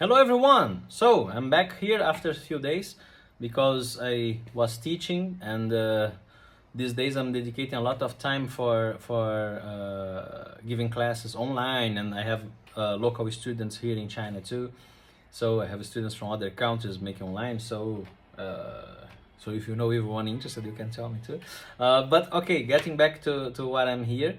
Hello everyone! So I'm back here after a few days because I was teaching, and these days I'm dedicating a lot of time for giving classes online, and I have local students here in China too. So I have students from other countries making online. So if you know everyone interested, you can tell me too. But okay, getting back to what I'm here.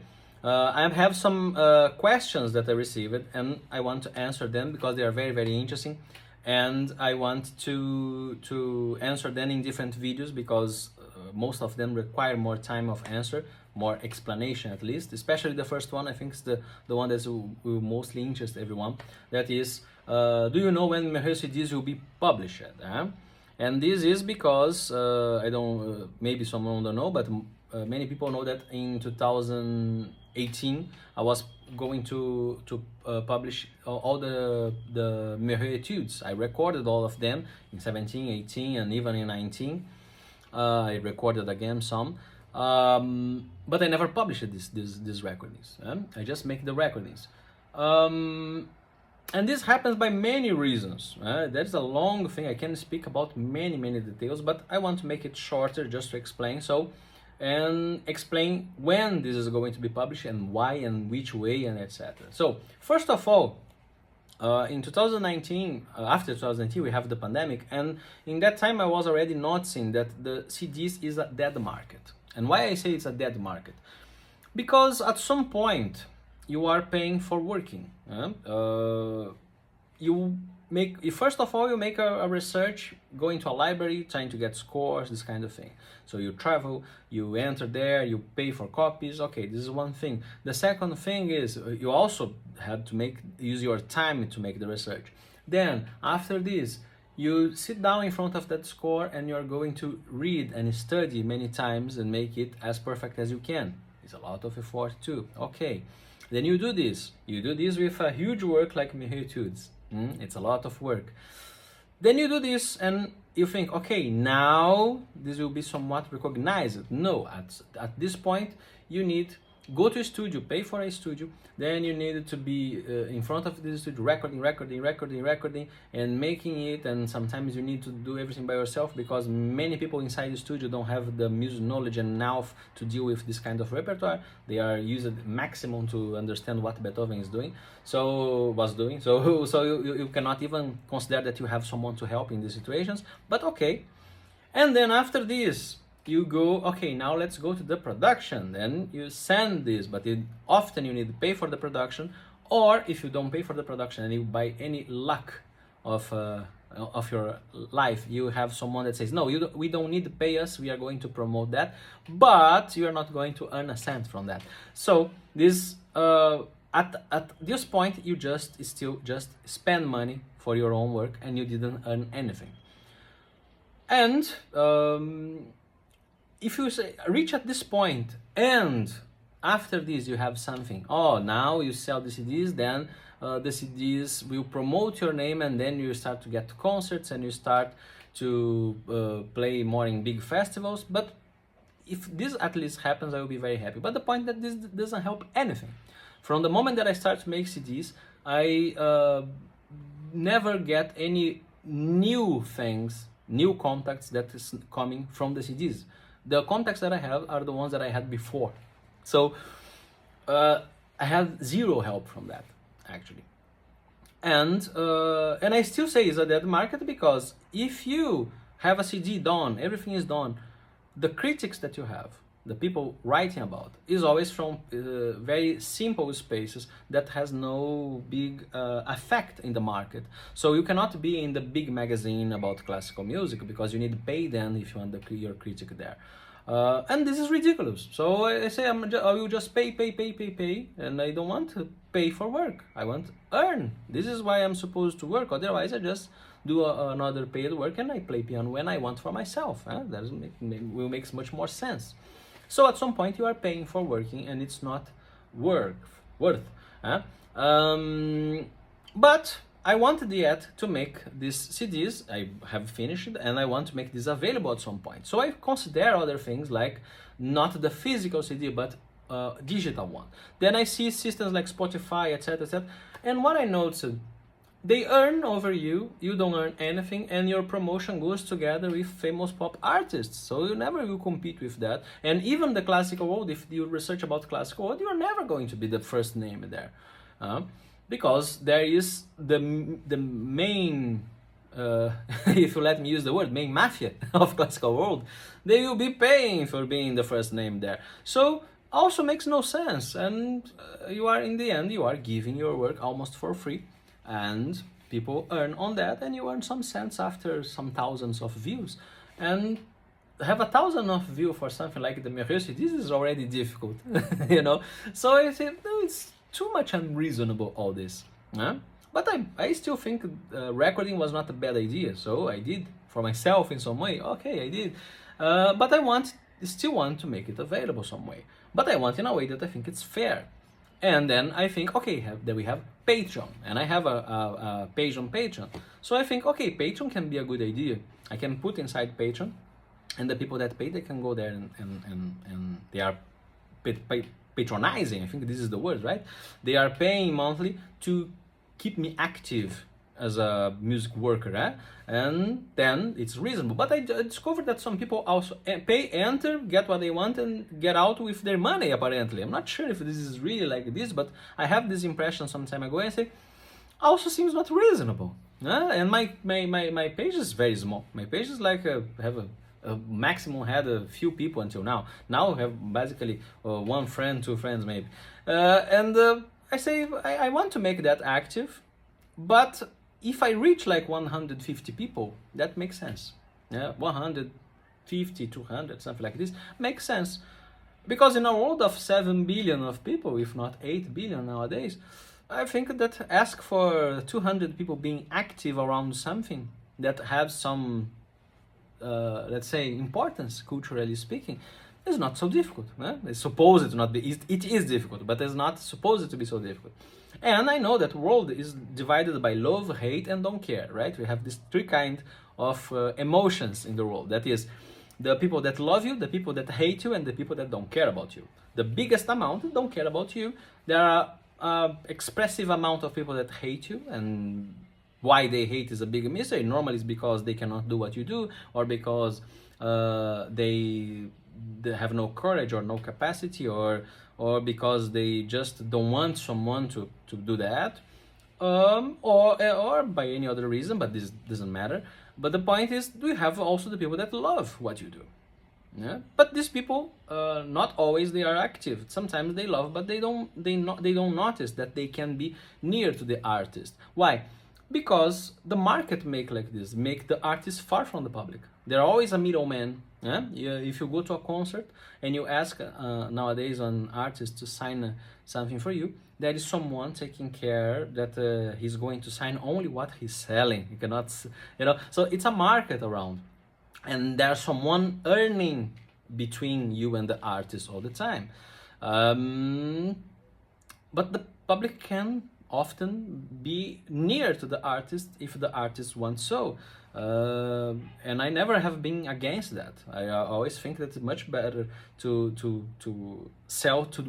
I have some questions that I received, and I want to answer them because they are very interesting, and I want to answer them in different videos because most of them require more time of answer, more explanation at least. Especially the first one, I think is the one that will mostly interest everyone. That is, do you know when MEREAUX CDs will be published? And this is because I don't. Maybe someone don't know, but many people know that in 2018 I was going to publish all the MEREAUX etudes. I recorded all of them in 17, 18, and even in 19. I recorded again some, but I never published these recordings. I just make the recordings. And this happens by many reasons. That's a long thing. I can speak about many details, but I want to make it shorter just to explain. And explain when this is going to be published and why and which way and etc. So first of all, in 2019, after 2019, we have the pandemic, and in that time I was already noticing that the CDs is a dead market. And why I say it's a dead market? Because at some point you are paying for working. First of all, you make a research, going to a library, trying to get scores, this kind of thing. So you travel, you enter there, you pay for copies. Okay, this is one thing. The second thing is you also have to use your time to make the research. Then after this, you sit down in front of that score and you're going to read and study many times and make it as perfect as you can. It's a lot of effort too. Okay, then you do this. You do this with a huge work like MEREAUX etudes. It's a lot of work. Then you do this and you think, okay, now this will be somewhat recognized. No, at this point you need go to a studio, pay for a studio, then you need to be in front of this studio, recording, and making it. And sometimes you need to do everything by yourself because many people inside the studio don't have the music knowledge and know to deal with this kind of repertoire. They are used maximum to understand what Beethoven is doing, so you cannot even consider that you have someone to help in these situations. But okay, and then after this, you go, okay, now let's go to the production. Then you send this, but often you need to pay for the production, or if you don't pay for the production and you by any luck of your life, you have someone that says, no, we don't need to pay us, we are going to promote that, but you are not going to earn a cent from that. So this at this point, you still just spend money for your own work and you didn't earn anything. And if you reach at this point and after this you have something, now you sell the CDs, then the CDs will promote your name, and then you start to get concerts and you start to play more in big festivals. But if this at least happens, I will be very happy. But the point that this doesn't help anything. From the moment that I start to make CDs, I never get any new things, new contacts that is coming from the CDs. The contacts that I have are the ones that I had before. So I had zero help from that, actually. And I still say it's a dead market because if you have a CD done, everything is done, the critics that you have, the people writing about, is always from very simple spaces that has no big effect in the market. So you cannot be in the big magazine about classical music because you need to pay them if you want your critic there. And this is ridiculous. So I say I will just pay, and I don't want to pay for work. I want to earn. This is why I'm supposed to work. Otherwise, I just do another paid work and I play piano when I want for myself. That will make much more sense. So at some point you are paying for working and it's not worth. But I wanted yet to make these CDs. I have finished and I want to make this available at some point. So I consider other things like not the physical CD but digital one. Then I see systems like Spotify, etc. And what I noticed they earn over you, you don't earn anything, and your promotion goes together with famous pop artists. So you never will compete with that. And even the classical world, if you research about classical world, you're never going to be the first name there. Because there is the main, if you let me use the word, main mafia of classical world. They will be paying for being the first name there. So also makes no sense. And you are, in the end, you are giving your work almost for free. And people earn on that, and you earn some cents after some thousands of views. And have 1,000 of view for something like the MEREAUX CDs is already difficult, you know. So I say, no, it's too much unreasonable, all this. But I still think recording was not a bad idea, so I did for myself in some way. Okay, I did. But I still want to make it available some way. But I want in a way that I think it's fair. And then I think, okay, then we have Patreon, and I have a page on Patreon. So I think, okay, Patreon can be a good idea. I can put inside Patreon, and the people that pay, they can go there and they are patronizing. I think this is the word, right? They are paying monthly to keep me active as a music worker, and then it's reasonable. But I discovered that some people also pay, enter, get what they want, and get out with their money, apparently. I'm not sure if this is really like this, but I have this impression some time ago, and I say, also seems not reasonable. And my page is very small. My page is like, have a maximum had a few people until now. Now I have basically one friend, two friends maybe. And I say, I want to make that active, but if I reach like 150 people, that makes sense. 150, 200, something like this makes sense. Because in a world of 7 billion of people, if not 8 billion nowadays, I think that ask for 200 people being active around something that has some, let's say, importance, culturally speaking, is not so difficult. It's supposed to not be. It is difficult, but it's not supposed to be so difficult. And I know that world is divided by love, hate, and don't care, right? We have these three kinds of emotions in the world. That is, the people that love you, the people that hate you, and the people that don't care about you. The biggest amount don't care about you. There are expressive amount of people that hate you, and why they hate is a big mystery. Normally it's because they cannot do what you do, or because they have no courage or no capacity, or because they just don't want someone to do that, or by any other reason, but this doesn't matter. But the point is, we have also the people that love what you do. But these people, not always they are active. Sometimes they love, but they don't notice that they can be near to the artist. Why? Because the market make the artist far from the public. They're always a middleman. If you go to a concert and you ask nowadays an artist to sign something for you, there is someone taking care that he's going to sign only what he's selling. You cannot, so it's a market around, and there's someone earning between you and the artist all the time. But the public can often be near to the artist if the artist wants so. And I never have been against that. I always think that it's much better to sell to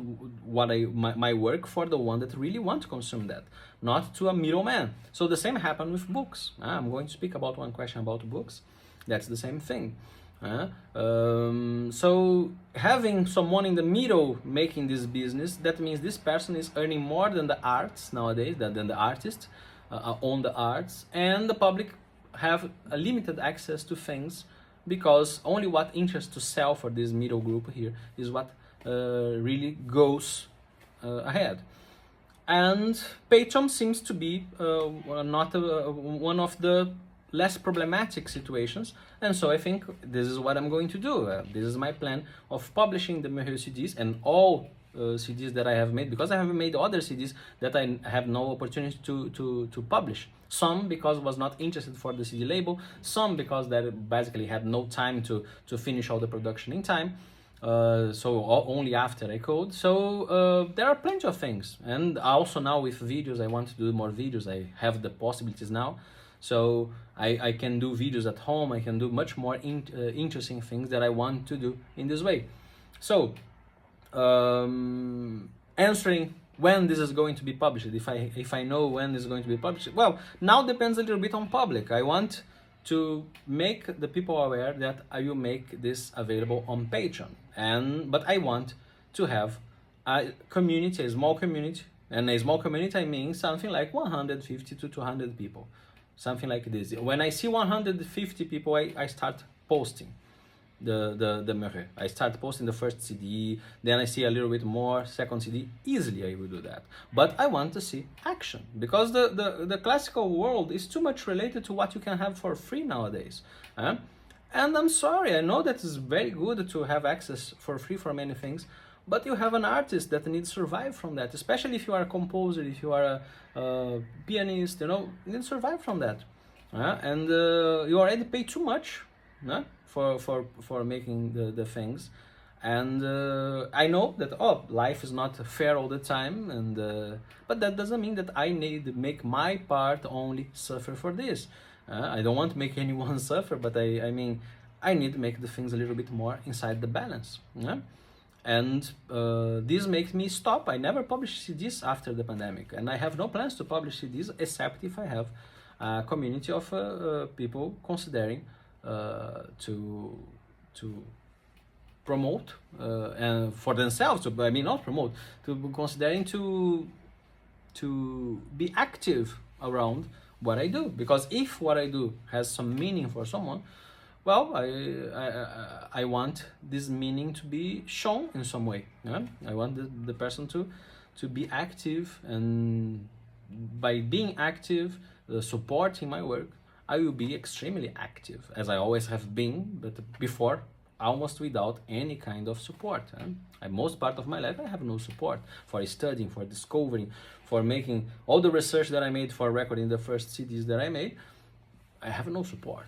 my work for the one that really want to consume that, not to a middleman. So the same happened with books. I'm going to speak about one question about books. That's the same thing. So having someone in the middle making this business, that means this person is earning more than the arts nowadays, than the artist on the arts, and the public have a limited access to things, because only what interests to sell for this middle group here is what really goes ahead. And Patreon seems to be not one of the less problematic situations, and so I think this is what I'm going to do. This is my plan of publishing the MEREAUX CDs and all CDs that I have made, because I have made other CDs that I have no opportunity to publish. Some because I was not interested for the CD label, some because they basically had no time to finish all the production in time, so only after I could. So there are plenty of things, and also now with videos, I want to do more videos. I have the possibilities now, so I can do videos at home. I can do much more interesting things that I want to do in this way. So answering when this is going to be published, if I know when this is going to be published. Well, now depends a little bit on public. I want to make the people aware that I will make this available on Patreon, but I want to have a community, a small community, and a small community I mean something like 150 to 200 people, something like this. When I see 150 people, I start posting the MEREAUX. I start posting the first CD, then I see a little bit more, second CD, easily I will do that. But I want to see action, because the classical world is too much related to what you can have for free nowadays. And I'm sorry, I know that it's very good to have access for free for many things, but you have an artist that needs to survive from that, especially if you are a composer, if you are a pianist, you know, you need to survive from that. And you already pay too much for making the things, and I know that life is not fair all the time, and but that doesn't mean that I need to make my part only suffer for this. I don't want to make anyone suffer, but I mean I need to make the things a little bit more inside the balance. And this makes me stop. I never published CDs after the pandemic, and I have no plans to publish CDs except if I have a community of people considering to promote and for themselves, I mean not promote, to considering to be active around what I do. Because if what I do has some meaning for someone, well, I want this meaning to be shown in some way. I want the person to be active, and by being active, supporting my work, I will be extremely active, as I always have been, but before, almost without any kind of support. Most part of my life, I have no support for studying, for discovering, for making all the research that I made for recording the first CDs that I made. I have no support.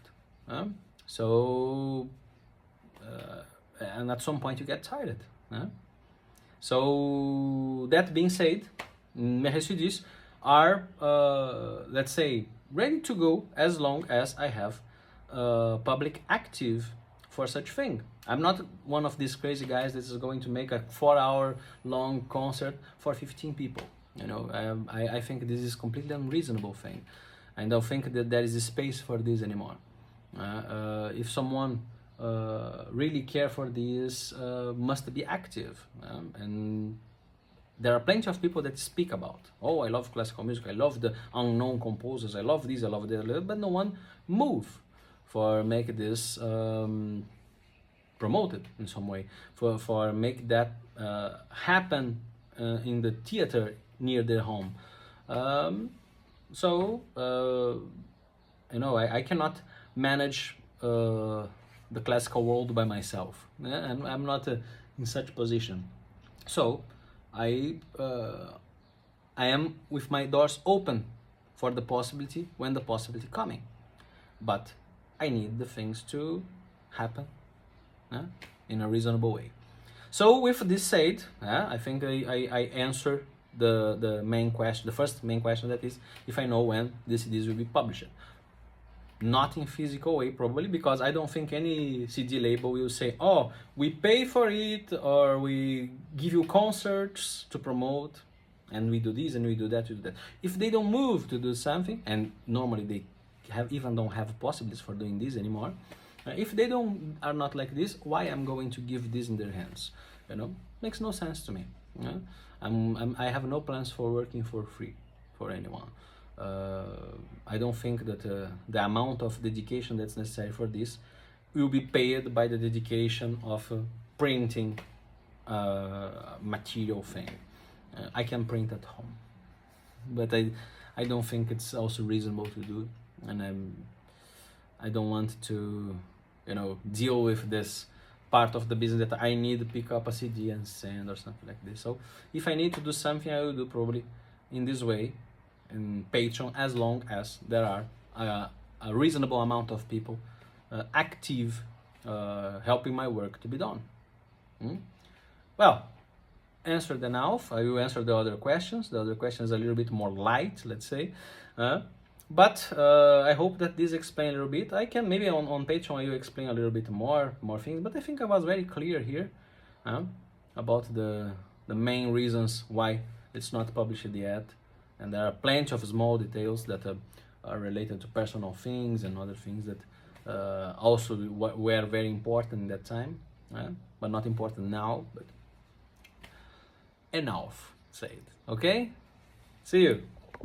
So, and at some point you get tired. So, that being said, MEREAUX CDs are, let's say, ready to go as long as I have public active for such thing. I'm not one of these crazy guys that is going to make a 4-hour long concert for 15 people. You know, I think this is completely unreasonable thing. I don't think that there is a space for this anymore. If someone really care for this, must be active, and there are plenty of people that speak about, oh, I love classical music, I love the unknown composers, I love this, I love that, but no one move for make this promoted in some way, for make that happen in the theater near their home. So, you know, I cannot manage the classical world by myself. And I'm not in such position. So, I am with my doors open for the possibility when the possibility coming, but I need the things to happen in a reasonable way. So with this said, I think I answer the main question, the first main question, that is if I know when the CDs will be published. Not in physical way, probably, because I don't think any CD label will say, oh, we pay for it, or we give you concerts to promote, and we do this and we do that, we do that. If they don't move to do something, and normally they don't have possibilities for doing this anymore, if they are not like this, why I'm going to give this in their hands? You know, makes no sense to me. I have no plans for working for free for anyone. I don't think that the amount of dedication that's necessary for this will be paid by the dedication of printing material thing. I can print at home, but I don't think it's also reasonable to do, and I don't want to, you know, deal with this part of the business that I need to pick up a CD and send or something like this. So if I need to do something, I will do probably in this way, in Patreon, as long as there are a reasonable amount of people active helping my work to be done. Well, answered enough. I will answer the other questions. The other questions are a little bit more light, let's say. But I hope that this explains a little bit. I can maybe on Patreon I will explain a little bit more things, but I think I was very clear here about the main reasons why it's not published yet, and there are plenty of small details that are related to personal things and other things that also were very important in that time, but not important now. But enough said. Okay, see you.